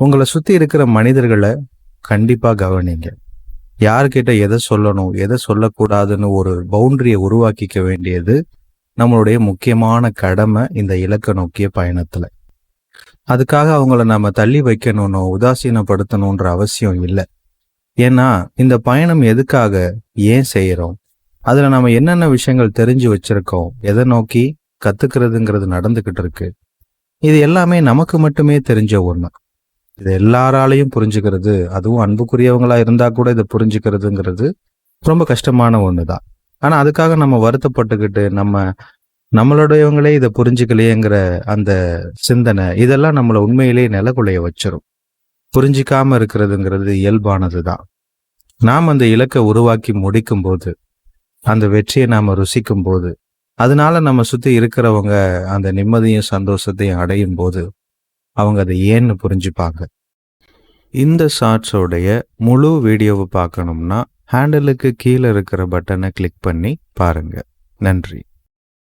உங்களை சுற்றி இருக்கிற மனிதர்களை கண்டிப்பாக கவனிங்க. யார்கிட்ட எதை சொல்லணும் எதை சொல்லக்கூடாதுன்னு ஒரு பவுண்டரியை உருவாக்கிக்க வேண்டியது நம்மளுடைய முக்கியமான கடமை இந்த இலக்கை நோக்கிய பயணத்தில். அதுக்காக அவங்கள நம்ம தள்ளி வைக்கணும்னோ உதாசீனப்படுத்தணுன்ற அவசியம் இல்லை. ஏன்னா இந்த பயணம் எதுக்காக, ஏன் செய்கிறோம், அதில் நம்ம என்னென்ன விஷயங்கள் தெரிஞ்சு வச்சிருக்கோம், எதை நோக்கி கற்றுக்கிறதுங்கிறது நடந்துக்கிட்டு இருக்கு, இது எல்லாமே நமக்கு மட்டுமே தெரிஞ்ச ஒன்று. இது எல்லாராலையும் புரிஞ்சுக்கிறது, அதுவும் அன்புக்குரியவங்களா இருந்தா கூட இதை புரிஞ்சுக்கிறதுங்கிறது ரொம்ப கஷ்டமான ஒன்று தான். ஆனால் அதுக்காக நம்ம வருத்தப்பட்டுக்கிட்டு நம்மளுடையவங்களே இதை புரிஞ்சுக்கலையேங்கிற அந்த சிந்தனை இதெல்லாம் நம்மளை உண்மையிலேயே நிலக்குலைய வச்சிரும். புரிஞ்சிக்காம இருக்கிறதுங்கிறது இயல்பானது தான். நாம் அந்த இலக்கை உருவாக்கி முடிக்கும் போது, அந்த வெற்றியை நாம் ருசிக்கும் போது, அதனால நம்ம சுற்றி இருக்கிறவங்க அந்த நிம்மதியும் சந்தோஷத்தையும் அடையும் போது அவங்க அதை ஏன்னு புரிஞ்சுப்பாங்க. இந்த ஷார்ட்ஸோடைய முழு வீடியோவை பார்க்கணும்னா ஹேண்டலுக்கு கீழே இருக்கிற பட்டனை கிளிக் பண்ணி பாருங்க. நன்றி.